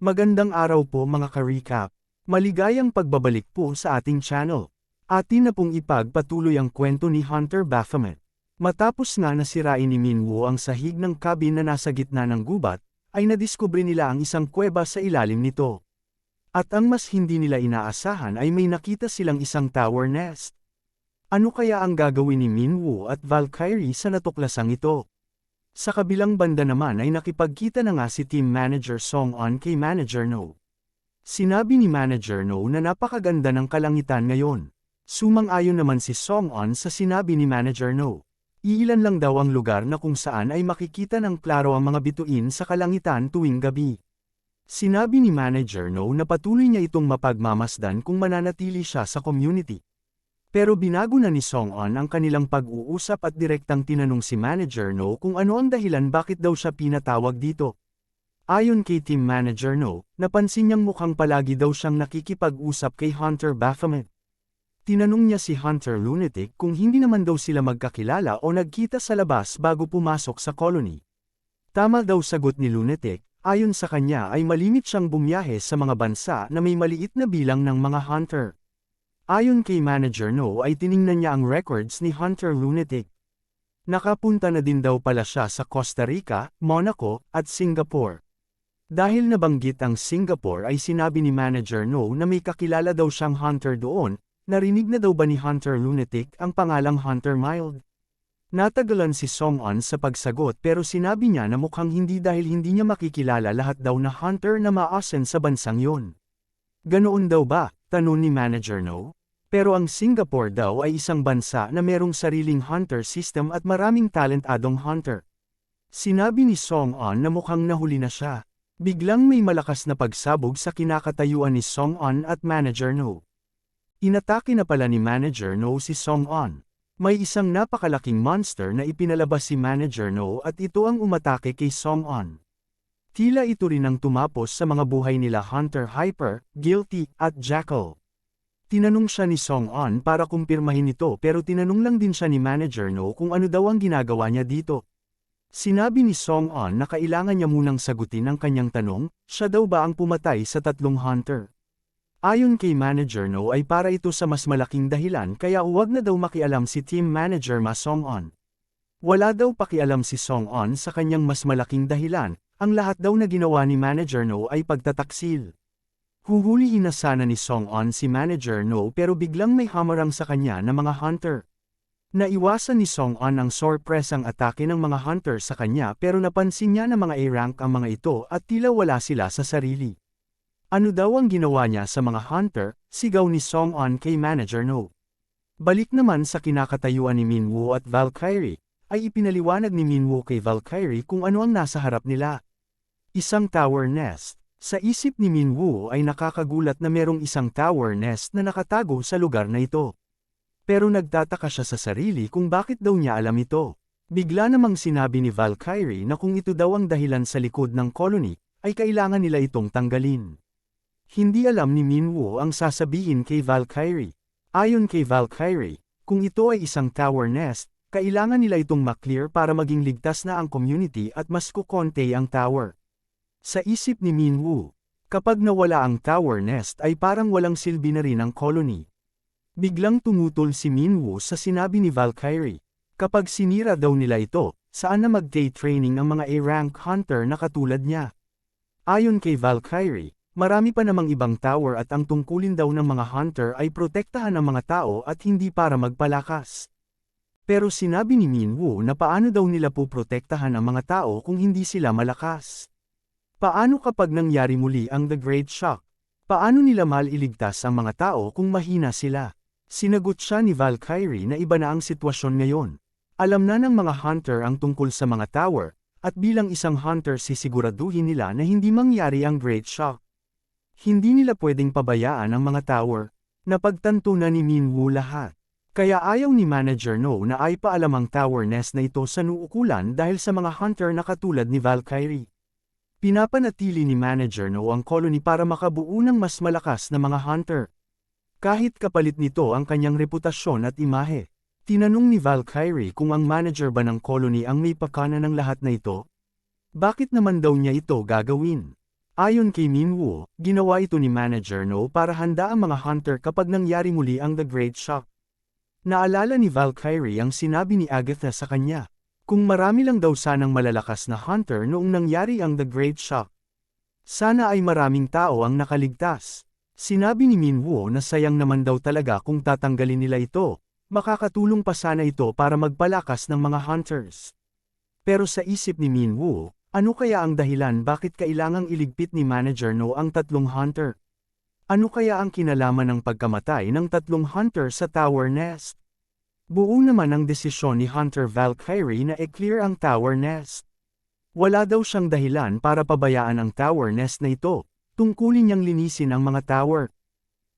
Magandang araw po mga ka-recap. Maligayang pagbabalik po sa ating channel. Atin na pong ipagpatuloy ang kwento ni Hunter Baphomet. Matapos nga nasirain ni Minwoo ang sahig ng cabin na nasa gitna ng gubat, ay nadiskubre nila ang isang kuweba sa ilalim nito. At ang mas hindi nila inaasahan ay may nakita silang isang tower nest. Ano kaya ang gagawin ni Minwoo at Valkyrie sa natuklasang ito? Sa kabilang banda naman ay nakipagkita na nga si Team Manager Song-on kay Manager No. Sinabi ni Manager No na napakaganda ng kalangitan ngayon. Sumang-ayon naman si Song-on sa sinabi ni Manager No. Iilan lang daw ang lugar na kung saan ay makikita ng klaro ang mga bituin sa kalangitan tuwing gabi. Sinabi ni Manager No na patuloy niya itong mapagmamasdan kung mananatili siya sa community. Pero binago na ni Song-on ang kanilang pag-uusap at direktang tinanong si Manager No kung ano ang dahilan bakit daw siya pinatawag dito. Ayon kay Team Manager No, napansin niyang mukhang palagi daw siyang nakikipag-usap kay Hunter Baphomet. Tinanong niya si Hunter Lunatic kung hindi naman daw sila magkakilala o nagkita sa labas bago pumasok sa colony. Tama daw sagot ni Lunatic, ayon sa kanya ay malimit siyang bumiyahe sa mga bansa na may maliit na bilang ng mga hunter. Ayon kay Manager No ay tiningnan niya ang records ni Hunter Lunatic. Nakapunta na din daw pala siya sa Costa Rica, Monaco, at Singapore. Dahil nabanggit ang Singapore ay sinabi ni Manager No na may kakilala daw siyang hunter doon, narinig na daw ba ni Hunter Lunatic ang pangalang Hunter Mild? Natagalan si Song-on sa pagsagot pero sinabi niya na mukhang hindi dahil hindi niya makikilala lahat daw na hunter na maasen sa bansang yon. Ganoon daw ba? Tanong ni Manager No. Pero ang Singapore daw ay isang bansa na merong sariling hunter system at maraming talentadong hunter. Sinabi ni Song-on na mukhang nahuli na siya. Biglang may malakas na pagsabog sa kinakatayuan ni Song-on at Manager No. Inatake na pala ni Manager No si Song-on. May isang napakalaking monster na ipinalabas si Manager No at ito ang umatake kay Song-on. Tila ito rin ang tumapos sa mga buhay nila Hunter Hyper, Guilty, at Jackal. Tinanong siya ni Song-on para kumpirmahin ito pero tinanong lang din siya ni Manager No kung ano daw ang ginagawa niya dito. Sinabi ni Song-on na kailangan niya munang sagutin ang kanyang tanong, siya daw ba ang pumatay sa tatlong hunter? Ayon kay Manager No ay para ito sa mas malaking dahilan kaya huwag na daw makialam si Team Manager Ma Song-on. Wala daw pakialam si Song-on sa kanyang mas malaking dahilan, ang lahat daw na ginawa ni Manager No ay pagtataksil. Huhulihin na sana ni Song-on si Manager No pero biglang may hamarang sa kanya na mga hunter. Naiwasan ni Song-on ang sorpresang atake ng mga hunter sa kanya pero napansin niya na mga A-rank ang mga ito at tila wala sila sa sarili. Ano daw ang ginawa niya sa mga hunter? Sigaw ni Song-on kay Manager No. Balik naman sa kinakatayuan ni Minwoo at Valkyrie, ay ipinaliwanag ni Minwoo kay Valkyrie kung ano ang nasa harap nila. Isang tower nest. Sa isip ni Minwoo ay nakakagulat na merong isang tower nest na nakatago sa lugar na ito. Pero nagtataka siya sa sarili kung bakit daw niya alam ito. Bigla namang sinabi ni Valkyrie na kung ito daw ang dahilan sa likod ng colony, ay kailangan nila itong tanggalin. Hindi alam ni Minwoo ang sasabihin kay Valkyrie. Ayon kay Valkyrie, kung ito ay isang tower nest, kailangan nila itong maklear para maging ligtas na ang community at mas kukonte ang tower. Sa isip ni Minwoo, kapag nawala ang tower nest ay parang walang silbi na rin ang colony. Biglang tumutol si Minwoo sa sinabi ni Valkyrie. Kapag sinira daw nila ito, saan na mag-day training ang mga A-rank hunter na katulad niya? Ayon kay Valkyrie, marami pa namang ibang tower at ang tungkulin daw ng mga hunter ay protektahan ang mga tao at hindi para magpalakas. Pero sinabi ni Minwoo na paano daw nila poprotektahan ang mga tao kung hindi sila malakas? Paano kapag nangyari muli ang The Great Shock? Paano nila mailigtas ang mga tao kung mahina sila? Sinagot siya ni Valkyrie na iba na ang sitwasyon ngayon. Alam na ng mga hunter ang tungkol sa mga tower, at bilang isang hunter sisiguraduhin nila na hindi mangyari ang Great Shock. Hindi nila pwedeng pabayaan ang mga tower. Napagtanto na ni Minwoo lahat. Kaya ayaw ni Manager No na ay paalam ang tower nest na ito sa nuukulan dahil sa mga hunter na katulad ni Valkyrie. Pinapanatili ni Manager No ang colony para makabuo ng mas malakas na mga hunter. Kahit kapalit nito ang kanyang reputasyon at imahe. Tinanong ni Valkyrie kung ang manager ba ng colony ang may pakana ng lahat na ito. Bakit naman daw niya ito gagawin? Ayon kay Minwoo, ginawa ito ni Manager No para handa ang mga hunter kapag nangyari muli ang The Great Shock. Naalala ni Valkyrie ang sinabi ni Agatha sa kanya. Kung marami lang daw sanang malalakas na hunter noong nangyari ang The Great Shock. Sana ay maraming tao ang nakaligtas. Sinabi ni Minwoo na sayang naman daw talaga kung tatanggalin nila ito. Makakatulong pa sana ito para magpalakas ng mga hunters. Pero sa isip ni Minwoo, ano kaya ang dahilan bakit kailangang iligpit ni Manager No ang tatlong hunter? Ano kaya ang kinalaman ng pagkamatay ng tatlong hunter sa Tower Nest? Buo naman ang desisyon ni Hunter Valkyrie na i-clear ang Tower Nest. Wala daw siyang dahilan para pabayaan ang Tower Nest na ito, tungkulin niyang linisin ang mga tower.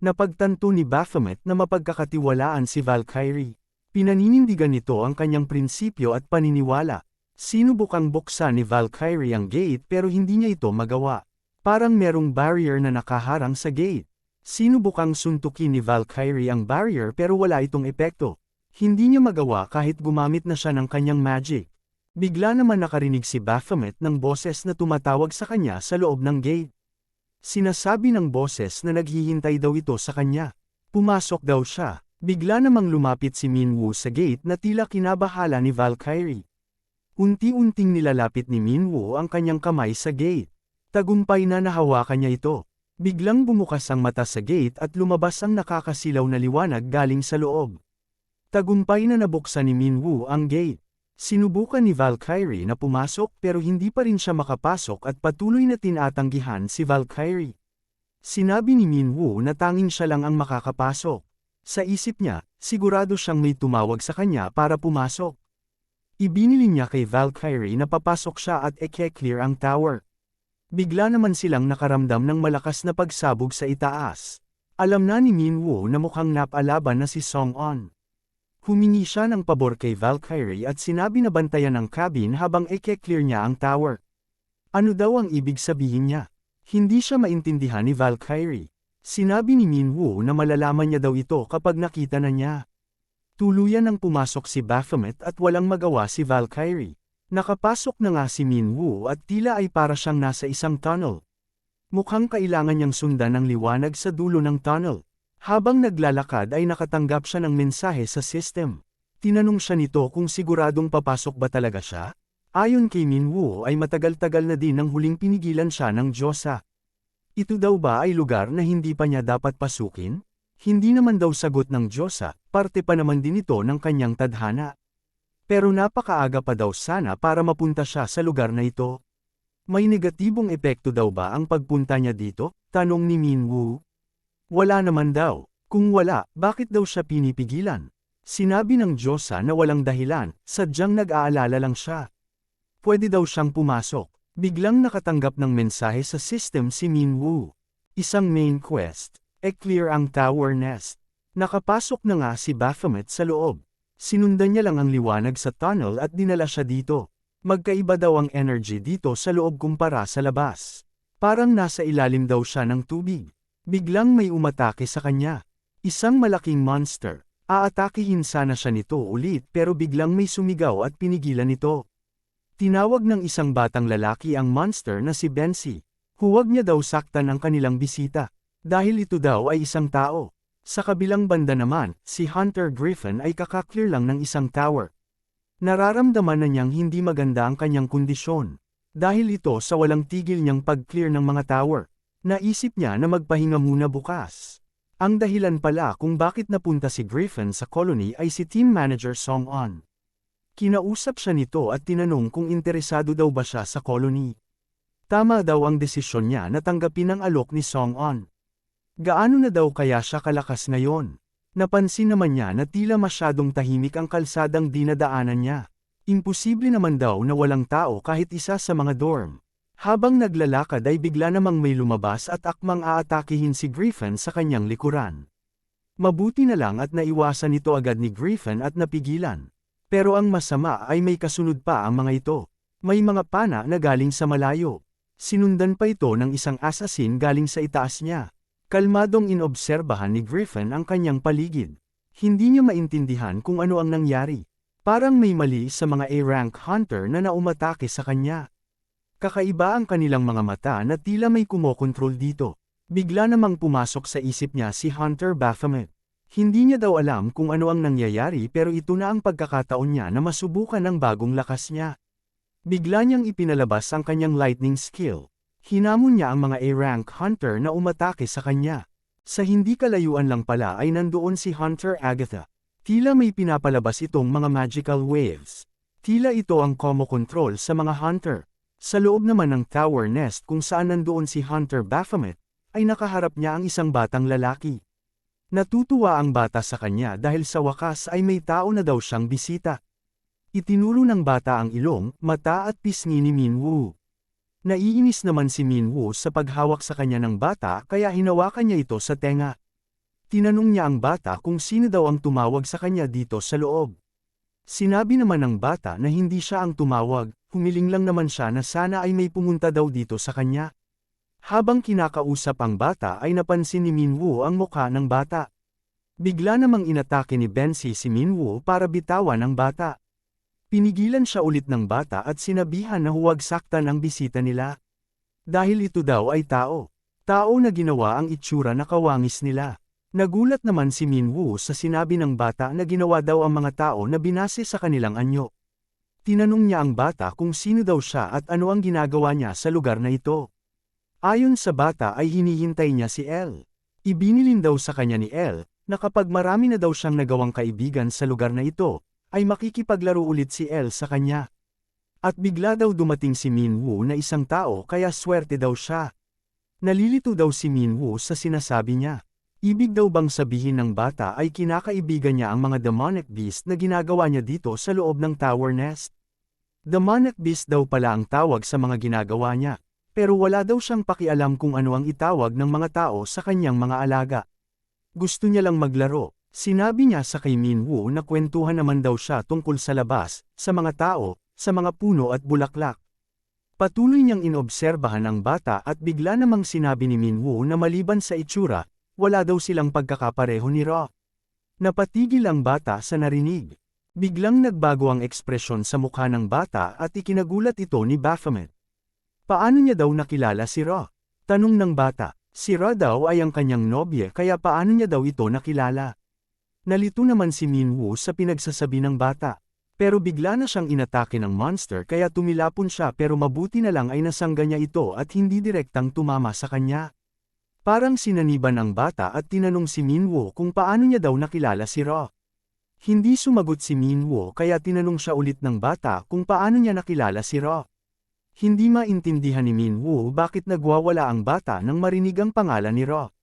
Napagtanto ni Baphomet na mapagkakatiwalaan si Valkyrie. Pinaninindigan nito ang kanyang prinsipyo at paniniwala. Sinubukang buksan ni Valkyrie ang gate pero hindi niya ito magawa. Parang merong barrier na nakaharang sa gate. Sinubukang suntukin ni Valkyrie ang barrier pero wala itong epekto. Hindi niya magawa kahit gumamit na siya ng kanyang magic. Bigla naman nakarinig si Baphomet ng boses na tumatawag sa kanya sa loob ng gate. Sinasabi ng boses na naghihintay daw ito sa kanya. Pumasok daw siya. Bigla namang lumapit si Minwoo sa gate na tila kinabahala ni Valkyrie. Unti-unting nilalapit ni Minwoo ang kanyang kamay sa gate. Tagumpay na nahawakan niya ito. Biglang bumukas ang mata sa gate at lumabas ang nakakasilaw na liwanag galing sa loob. Tagumpay na nabuksan ni Minwoo ang gate. Sinubukan ni Valkyrie na pumasok pero hindi pa rin siya makapasok at patuloy na tinatanggihan si Valkyrie. Sinabi ni Minwoo na tanging siya lang ang makakapasok. Sa isip niya, sigurado siyang may tumawag sa kanya para pumasok. Ibinili niya kay Valkyrie na papasok siya at i-clear ang tower. Bigla naman silang nakaramdam ng malakas na pagsabog sa itaas. Alam na ni Minwoo na mukhang napalaban na si Song-on. Humingi siya ng pabor kay Valkyrie at sinabi na bantayan ang cabin habang i-clear niya ang tower. Ano daw ang ibig sabihin niya? Hindi siya maintindihan ni Valkyrie. Sinabi ni Minwoo na malalaman niya daw ito kapag nakita na niya. Tuluyan nang pumasok si Baphomet at walang magawa si Valkyrie. Nakapasok na nga si Minwoo at tila ay para siyang nasa isang tunnel. Mukhang kailangan niyang sundan ang liwanag sa dulo ng tunnel. Habang naglalakad ay nakatanggap siya ng mensahe sa system. Tinanong siya nito kung siguradong papasok ba talaga siya? Ayon kay Minwoo ay matagal-tagal na din nang huling pinigilan siya ng Diyosa. Ito daw ba ay lugar na hindi pa niya dapat pasukin? Hindi naman daw sagot ng Diyosa, parte pa naman din ito ng kanyang tadhana. Pero napakaaga pa daw sana para mapunta siya sa lugar na ito. May negatibong epekto daw ba ang pagpunta niya dito? Tanong ni Minwoo. Wala naman daw. Kung wala, bakit daw siya pinipigilan? Sinabi ng Diyosa na walang dahilan, sadyang nag-aalala lang siya. Pwede daw siyang pumasok. Biglang nakatanggap ng mensahe sa system si Minwoo. Isang main quest. I-clear ang Tower Nest. Nakapasok na nga si Baphomet sa loob. Sinundan niya lang ang liwanag sa tunnel at dinala siya dito. Magkaiba daw ang energy dito sa loob kumpara sa labas. Parang nasa ilalim daw siya ng tubig. Biglang may umatake sa kanya. Isang malaking monster. Aatakihin sana siya nito ulit pero biglang may sumigaw at pinigilan ito. Tinawag ng isang batang lalaki ang monster na si Bensi. Huwag niya daw saktan ang kanilang bisita. Dahil ito daw ay isang tao. Sa kabilang banda naman, si Hunter Griffin ay kakaklear lang ng isang tower. Nararamdaman na niyang hindi maganda ang kanyang kondisyon. Dahil ito sa walang tigil niyang pag-clear ng mga tower. Naisip niya na magpahinga muna bukas. Ang dahilan pala kung bakit napunta si Griffin sa colony ay si Team Manager Song-on. Kinausap siya nito at tinanong kung interesado daw ba siya sa colony. Tama daw ang desisyon niya na tanggapin ang alok ni Song-on. Gaano na daw kaya siya kalakas ngayon? Napansin naman niya na tila masyadong tahimik ang kalsadang dinadaanan niya. Imposible naman daw na walang tao kahit isa sa mga dorm. Habang naglalakad ay bigla namang may lumabas at akmang aatakihin si Griffin sa kanyang likuran. Mabuti na lang at naiwasan nito agad ni Griffin at napigilan. Pero ang masama ay may kasunod pa ang mga ito. May mga pana na galing sa malayo. Sinundan pa ito ng isang assassin galing sa itaas niya. Kalmadong inobserbahan ni Griffin ang kanyang paligid. Hindi niya maintindihan kung ano ang nangyari. Parang may mali sa mga A-rank hunter na naumatake sa kanya. Kakaiba ang kanilang mga mata na tila may kumokontrol dito. Bigla namang pumasok sa isip niya si Hunter Baphomet. Hindi niya daw alam kung ano ang nangyayari pero ito na ang pagkakataon niya na masubukan ang bagong lakas niya. Bigla niyang ipinalabas ang kanyang lightning skill. Hinamon niya ang mga A-rank hunter na umatake sa kanya. Sa hindi kalayuan lang pala ay nandoon si Hunter Agatha. Tila may pinapalabas itong mga magical waves. Tila ito ang komo-control sa mga hunter. Sa loob naman ng tower nest kung saan nandoon si Hunter Baphomet, ay nakaharap niya ang isang batang lalaki. Natutuwa ang bata sa kanya dahil sa wakas ay may tao na daw siyang bisita. Itinuro ng bata ang ilong, mata at pisngi ni Minwoo. Naiinis naman si Minwoo sa paghawak sa kanya ng bata kaya hinawakan niya ito sa tenga. Tinanong niya ang bata kung sino daw ang tumawag sa kanya dito sa loob. Sinabi naman ng bata na hindi siya ang tumawag, humiling lang naman siya na sana ay may pumunta daw dito sa kanya. Habang kinakausap ang bata ay napansin ni Minwoo ang mukha ng bata. Bigla namang inatake ni Bensi si Minwoo para bitawan ang bata. Pinigilan siya ulit ng bata at sinabihan na huwag saktan ang bisita nila. Dahil ito daw ay tao. Tao na ginawa ang itsura na kawangis nila. Nagulat naman si Minwoo sa sinabi ng bata na ginawa daw ang mga tao na binase sa kanilang anyo. Tinanong niya ang bata kung sino daw siya at ano ang ginagawa niya sa lugar na ito. Ayon sa bata ay hinihintay niya si Elle. Ibinilin daw sa kanya ni Elle, na kapag marami na daw siyang nagawang kaibigan sa lugar na ito, ay makikipaglaro ulit si Elle sa kanya. At bigla daw dumating si Minwoo na isang tao kaya swerte daw siya. Nalilito daw si Minwoo sa sinasabi niya. Ibig daw bang sabihin ng bata ay kinakaibigan niya ang mga demonic beast na ginagawa niya dito sa loob ng tower nest? Demonic beast daw pala ang tawag sa mga ginagawa niya. Pero wala daw siyang pakialam kung ano ang itawag ng mga tao sa kanyang mga alaga. Gusto niya lang maglaro. Sinabi niya sa kay Minwoo na kwentuhan naman daw siya tungkol sa labas, sa mga tao, sa mga puno at bulaklak. Patuloy niyang inobserbahan ang bata at bigla namang sinabi ni Minwoo na maliban sa itsura, wala daw silang pagkakapareho ni Ro. Napatigil ang bata sa narinig. Biglang nagbago ang ekspresyon sa mukha ng bata at ikinagulat ito ni Baphomet. Paano niya daw nakilala si Ro? Tanong ng bata. Si Ro daw ay ang kanyang nobye kaya paano niya daw ito nakilala? Nalito naman si Minwoo sa pinagsasabi ng bata. Pero bigla na siyang inatake ng monster kaya tumilapon siya pero mabuti na lang ay nasangga niya ito at hindi direktang tumama sa kanya. Parang sinaniban ang bata at tinanong si Minwoo kung paano niya daw nakilala si Ro. Hindi sumagot si Minwoo kaya tinanong siya ulit ng bata kung paano niya nakilala si Ro. Hindi maintindihan ni Minwoo bakit nagwawala ang bata nang marinig ang pangalan ni Ro.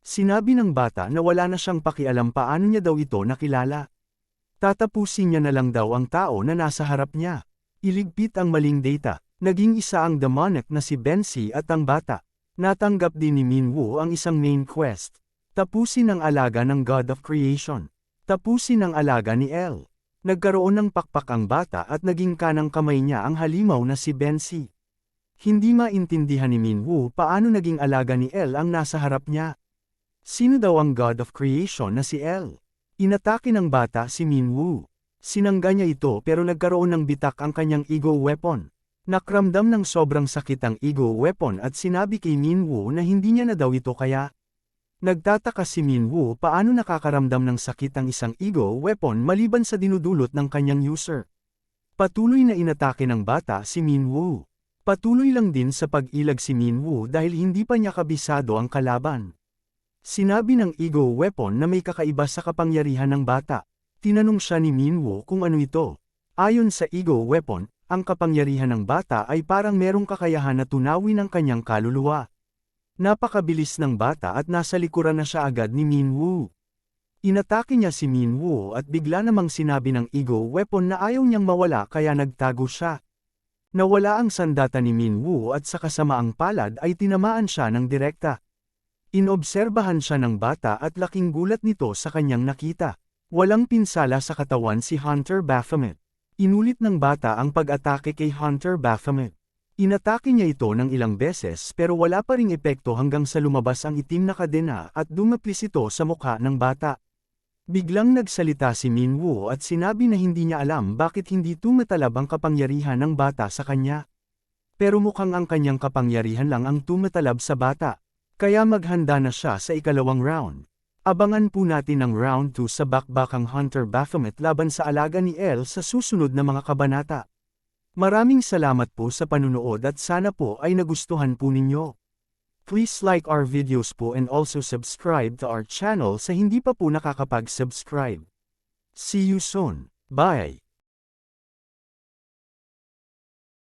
Sinabi ng bata na wala na siyang pakialam paano niya daw ito nakilala. Tatapusin niya na lang daw ang tao na nasa harap niya. Iligpit ang maling data. Naging isa ang demonic na si Bensi at ang bata. Natanggap din ni Minwoo ang isang main quest. Tapusin ang alaga ng God of Creation. Tapusin ang alaga ni Elle. Nagkaroon ng pakpak ang bata at naging kanang kamay niya ang halimaw na si Bensi. Hindi maintindihan ni Minwoo paano naging alaga ni Elle ang nasa harap niya. Sino daw ang God of Creation na si Elle? Inatake ng bata si Minwoo. Sinangga niya ito pero nagkaroon ng bitak ang kanyang ego weapon. Nakramdam ng sobrang sakit ang ego weapon at sinabi kay Minwoo na hindi niya na daw ito kaya. Nagtataka si Minwoo paano nakakaramdam ng sakit ang isang ego weapon maliban sa dinudulot ng kanyang user. Patuloy na inatake ng bata si Minwoo. Patuloy lang din sa pag-ilag si Minwoo dahil hindi pa niya kabisado ang kalaban. Sinabi ng ego weapon na may kakaiba sa kapangyarihan ng bata. Tinanong siya ni Minwoo kung ano ito. Ayon sa ego weapon, ang kapangyarihan ng bata ay parang merong kakayahan na tunawin ang kanyang kaluluwa. Napakabilis ng bata at nasa likuran na siya agad ni Minwoo. Inatake niya si Minwoo at bigla namang sinabi ng ego weapon na ayaw niyang mawala kaya nagtago siya. Nawala ang sandata ni Minwoo at sa kasamaang palad ay tinamaan siya ng direkta. Inobserbahan siya ng bata at laking gulat nito sa kanyang nakita. Walang pinsala sa katawan si Hunter Baphomet. Inulit ng bata ang pag-atake kay Hunter Baphomet. Inatake niya ito ng ilang beses pero wala pa ring epekto hanggang sa lumabas ang itim na kadena at dumaplis ito sa mukha ng bata. Biglang nagsalita si Minwoo at sinabi na hindi niya alam bakit hindi tumatalab ang kapangyarihan ng bata sa kanya. Pero mukhang ang kanyang kapangyarihan lang ang tumatalab sa bata. Kaya maghanda na siya sa ikalawang round. Abangan po natin ang round 2 sa bakbakang Hunter Baphomet laban sa alaga ni Elle sa susunod na mga kabanata. Maraming salamat po sa panunood at sana po ay nagustuhan po ninyo. Please like our videos po and also subscribe to our channel sa hindi pa po nakakapag-subscribe. See you soon. Bye!